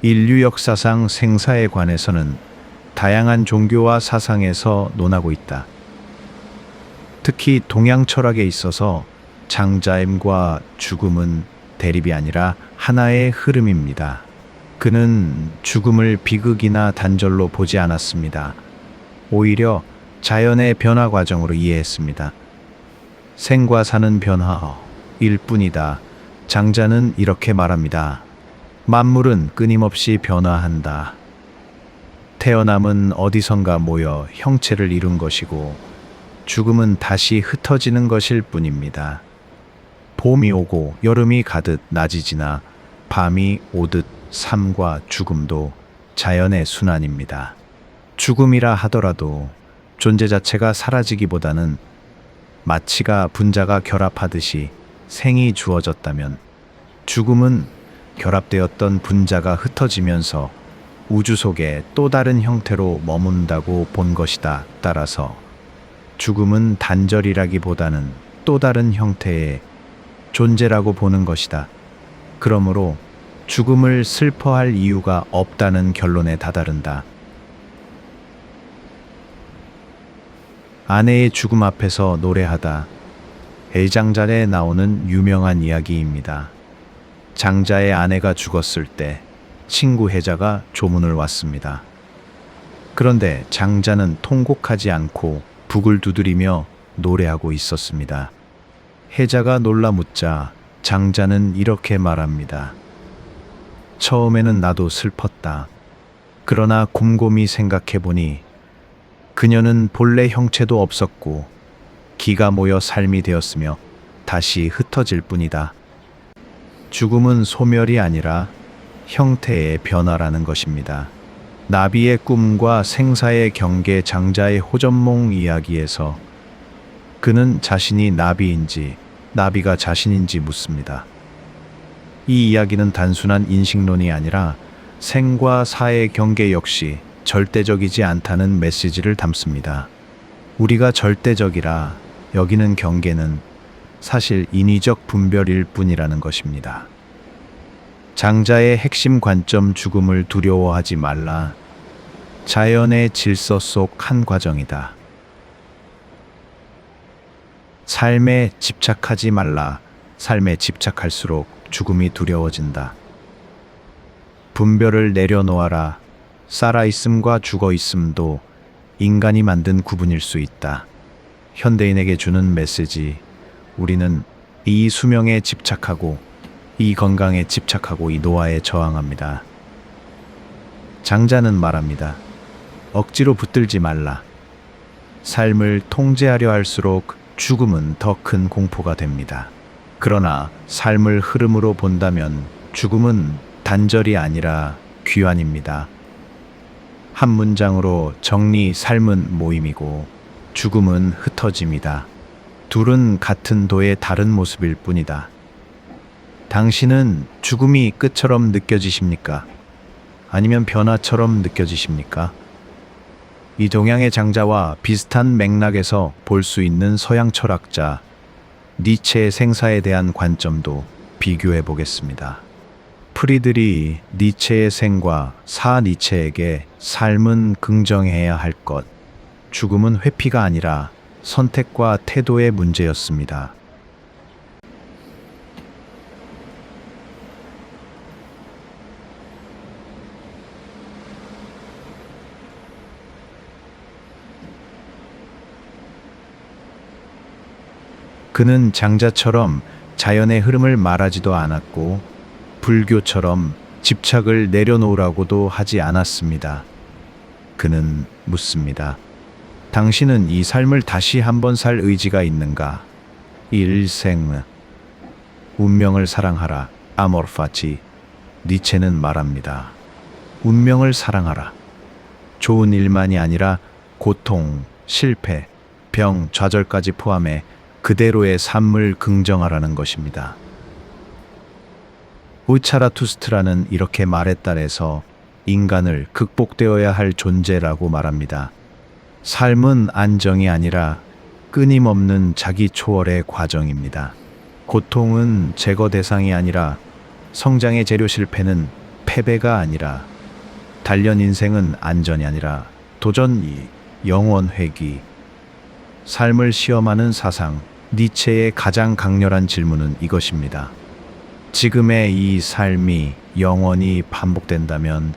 인류 역사상 생사에 관해서는 다양한 종교와 사상에서 논하고 있다. 특히 동양 철학에 있어서 장자임과 죽음은 대립이 아니라 하나의 흐름입니다. 그는 죽음을 비극이나 단절로 보지 않았습니다. 오히려 자연의 변화 과정으로 이해했습니다. 생과 사는 변화일 뿐이다. 장자는 이렇게 말합니다. 만물은 끊임없이 변화한다. 태어남은 어디선가 모여 형체를 이룬 것이고 죽음은 다시 흩어지는 것일 뿐입니다. 봄이 오고 여름이 가듯 낮이 지나 밤이 오듯 삶과 죽음도 자연의 순환입니다. 죽음이라 하더라도 존재 자체가 사라지기보다는 마치가 분자가 결합하듯이 생이 주어졌다면 죽음은 결합되었던 분자가 흩어지면서 우주 속에 또 다른 형태로 머문다고 본 것이다. 따라서 죽음은 단절이라기보다는 또 다른 형태의 존재라고 보는 것이다. 그러므로 죽음을 슬퍼할 이유가 없다는 결론에 다다른다. 아내의 죽음 앞에서 노래하다. 해장전에 나오는 유명한 이야기입니다. 장자의 아내가 죽었을 때 친구 해자가 조문을 왔습니다. 그런데 장자는 통곡하지 않고 북을 두드리며 노래하고 있었습니다. 해자가 놀라 묻자 장자는 이렇게 말합니다. 처음에는 나도 슬펐다. 그러나 곰곰이 생각해보니 그녀는 본래 형체도 없었고 기가 모여 삶이 되었으며 다시 흩어질 뿐이다. 죽음은 소멸이 아니라 형태의 변화라는 것입니다. 나비의 꿈과 생사의 경계 장자의 호전몽 이야기에서 그는 자신이 나비인지 나비가 자신인지 묻습니다. 이 이야기는 단순한 인식론이 아니라 생과 사의 경계 역시 절대적이지 않다는 메시지를 담습니다. 우리가 절대적이라 여기는 경계는 사실 인위적 분별일 뿐이라는 것입니다. 장자의 핵심 관점 죽음을 두려워하지 말라. 자연의 질서 속 한 과정이다. 삶에 집착하지 말라. 삶에 집착할수록 죽음이 두려워진다. 분별을 내려놓아라. 살아있음과 죽어있음도 인간이 만든 구분일 수 있다. 현대인에게 주는 메시지, 우리는 이 수명에 집착하고 이 건강에 집착하고 이 노화에 저항합니다. 장자는 말합니다. 억지로 붙들지 말라. 삶을 통제하려 할수록 죽음은 더 큰 공포가 됩니다. 그러나 삶을 흐름으로 본다면 죽음은 단절이 아니라 귀환입니다. 한 문장으로 정리, 삶은 모임이고 죽음은 흩어짐이다. 둘은 같은 도의 다른 모습일 뿐이다. 당신은 죽음이 끝처럼 느껴지십니까? 아니면 변화처럼 느껴지십니까? 이 동양의 장자와 비슷한 맥락에서 볼 수 있는 서양 철학자 니체의 생사에 대한 관점도 비교해 보겠습니다. 프리드리 니체의 생과 사 니체에게 삶은 긍정해야 할 것, 죽음은 회피가 아니라 선택과 태도의 문제였습니다. 그는 장자처럼 자연의 흐름을 말하지도 않았고 불교처럼 집착을 내려놓으라고도 하지 않았습니다. 그는 묻습니다. 당신은 이 삶을 다시 한번 살 의지가 있는가? 일생, 운명을 사랑하라. 아모르파치. 니체는 말합니다. 운명을 사랑하라. 좋은 일만이 아니라 고통, 실패, 병, 좌절까지 포함해 그대로의 삶을 긍정하라는 것입니다. 우차라투스트라는 이렇게 말에 따라서 인간을 극복되어야 할 존재라고 말합니다. 삶은 안정이 아니라 끊임없는 자기 초월의 과정입니다. 고통은 제거 대상이 아니라 성장의 재료, 실패는 패배가 아니라 단련, 인생은 안전이 아니라 도전이, 영원 회귀. 삶을 시험하는 사상, 니체의 가장 강렬한 질문은 이것입니다. 지금의 이 삶이 영원히 반복된다면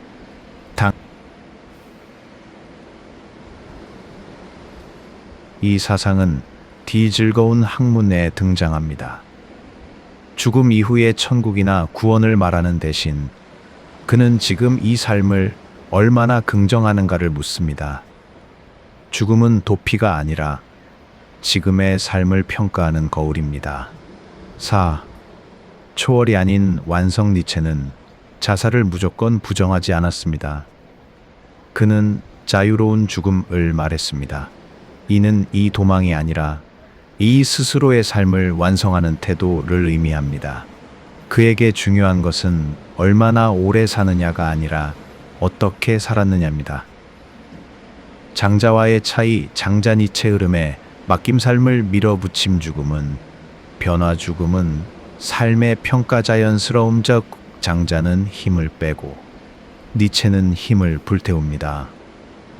이 사상은 즐거운 학문에 등장합니다. 죽음 이후의 천국이나 구원을 말하는 대신 그는 지금 이 삶을 얼마나 긍정하는가를 묻습니다. 죽음은 도피가 아니라 지금의 삶을 평가하는 거울입니다. 4. 초월이 아닌 완성. 니체는 자살을 무조건 부정하지 않았습니다. 그는 자유로운 죽음을 말했습니다. 이는 이 도망이 아니라 이 스스로의 삶을 완성하는 태도를 의미합니다. 그에게 중요한 것은 얼마나 오래 사느냐가 아니라 어떻게 살았느냐입니다. 장자와의 차이. 장자 니체 흐름에 맡김 삶을 밀어붙임 죽음은 변화. 죽음은 삶의 평가. 자연스러움. 즉 장자는 힘을 빼고 니체는 힘을 불태웁니다.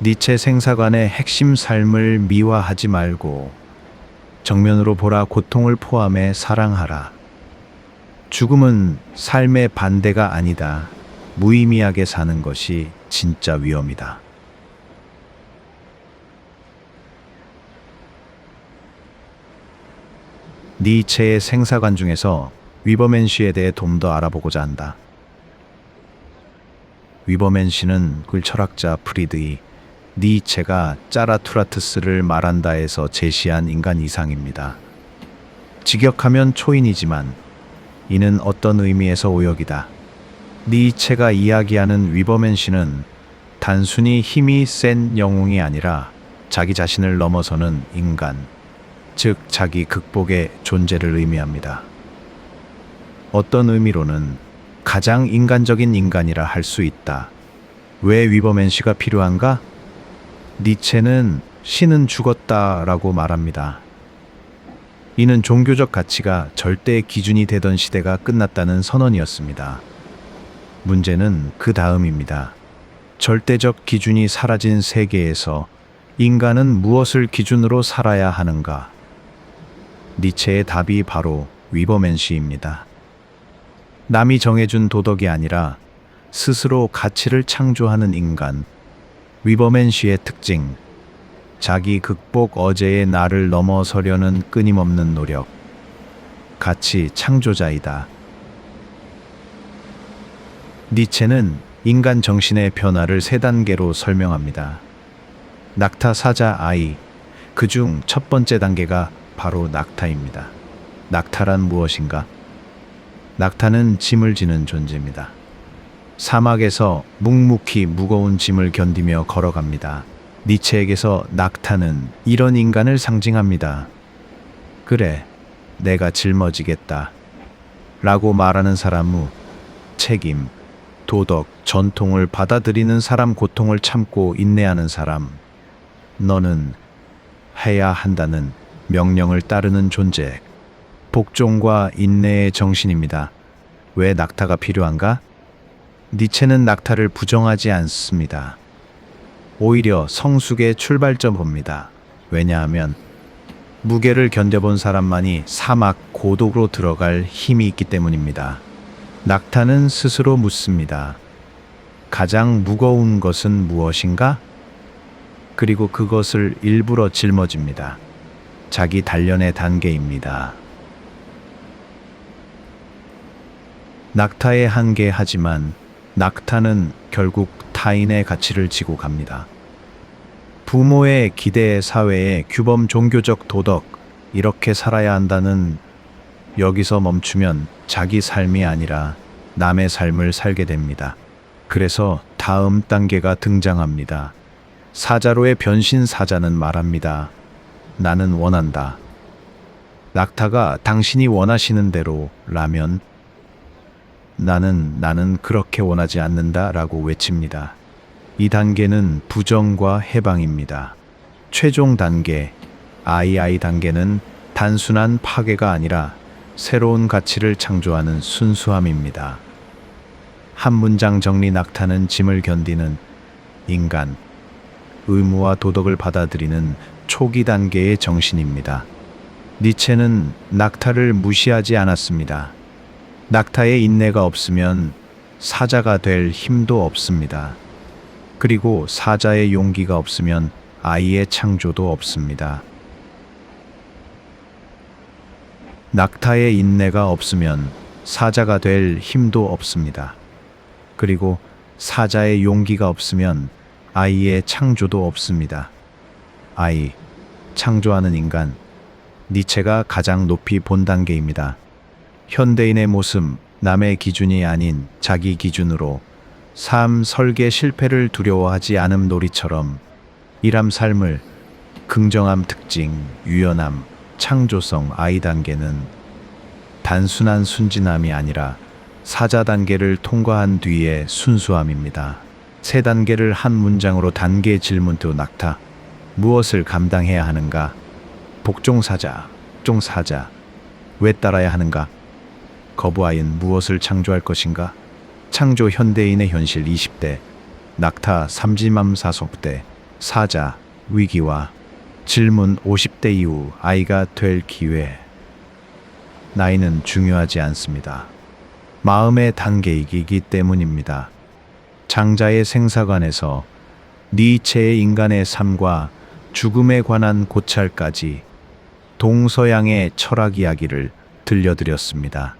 니체 생사관의 핵심. 삶을 미화하지 말고 정면으로 보라. 고통을 포함해 사랑하라. 죽음은 삶의 반대가 아니다. 무의미하게 사는 것이 진짜 위험이다. 니체의 생사관 중에서 위버맨시에 대해 좀 더 알아보고자 한다. 위버맨시는 철학자 프리드리 니체가 짜라투라투스를 말한다에서 제시한 인간 이상입니다. 직역하면 초인이지만 이는 어떤 의미에서 오역이다. 니체가 이야기하는 위버맨시는 단순히 힘이 센 영웅이 아니라 자기 자신을 넘어서는 인간, 즉 자기 극복의 존재를 의미합니다. 어떤 의미로는 가장 인간적인 인간이라 할 수 있다. 왜 위버맨시가 필요한가? 니체는 신은 죽었다라고 말합니다. 이는 종교적 가치가 절대 기준이 되던 시대가 끝났다는 선언이었습니다. 문제는 그 다음입니다. 절대적 기준이 사라진 세계에서 인간은 무엇을 기준으로 살아야 하는가? 니체의 답이 바로 위버맨시입니다. 남이 정해준 도덕이 아니라 스스로 가치를 창조하는 인간. 위버맨시의 특징. 자기 극복. 어제의 나를 넘어서려는 끊임없는 노력. 가치 창조자이다. 니체는 인간 정신의 변화를 3단계로 설명합니다. 낙타, 사자, 아이. 그중 첫 번째 단계가 바로 낙타입니다. 낙타란 무엇인가? 낙타는 짐을 지는 존재입니다. 사막에서 묵묵히 무거운 짐을 견디며 걸어갑니다. 니체에게서 낙타는 이런 인간을 상징합니다. 그래, 내가 짊어지겠다 라고 말하는 사람 후 책임, 도덕, 전통을 받아들이는 사람, 고통을 참고 인내하는 사람, 너는 해야 한다는 명령을 따르는 존재. 복종과 인내의 정신입니다. 왜 낙타가 필요한가? 니체는 낙타를 부정하지 않습니다. 오히려 성숙의 출발점 봅니다. 왜냐하면 무게를 견뎌본 사람만이 사막 고독으로 들어갈 힘이 있기 때문입니다. 낙타는 스스로 묻습니다. 가장 무거운 것은 무엇인가? 그리고 그것을 일부러 짊어집니다. 자기 단련의 단계입니다. 낙타의 한계. 하지만 낙타는 결국 타인의 가치를 지고 갑니다. 부모의 기대, 사회의 규범, 종교적 도덕, 이렇게 살아야 한다는 여기서 멈추면 자기 삶이 아니라 남의 삶을 살게 됩니다. 그래서 다음 단계가 등장합니다. 사자로의 변신. 사자는 말합니다. 나는 원한다. 낙타가 당신이 원하시는 대로 라면, 나는 그렇게 원하지 않는다 라고 외칩니다. 이 단계는 부정과 해방입니다. 최종 단계, 아이 단계는 단순한 파괴가 아니라 새로운 가치를 창조하는 순수함입니다. 한 문장 정리 낙타는 짐을 견디는 인간, 의무와 도덕을 받아들이는 초기 단계의 정신입니다. 니체는 낙타를 무시하지 않았습니다. 낙타의 인내가 없으면 사자가 될 힘도 없습니다. 그리고 사자의 용기가 없으면 아이의 창조도 없습니다. 낙타의 인내가 없으면 사자가 될 힘도 없습니다. 그리고 사자의 용기가 없으면 아이의 창조도 없습니다. 아이, 창조하는 인간, 니체가 가장 높이 본 단계입니다. 현대인의 모습, 남의 기준이 아닌 자기 기준으로 삶 설계 실패를 두려워하지 않음 놀이처럼 일함 삶을 긍정함 특징, 유연함, 창조성 아이 단계는 단순한 순진함이 아니라 사자 단계를 통과한 뒤의 순수함입니다. 세 단계를 한 문장으로 단계 질문표 낙타. 무엇을 감당해야 하는가? 복종사자, 종사자. 왜 따라야 하는가? 거부아인 무엇을 창조할 것인가? 창조 현대인의 현실 20대. 낙타 삼지맘사속대. 사자, 위기와 질문 50대 이후 아이가 될 기회. 나이는 중요하지 않습니다. 마음의 단계이기 때문입니다. 장자의 생사관에서 니체의 인간의 삶과 죽음에 관한 고찰까지 동서양의 철학 이야기를 들려드렸습니다.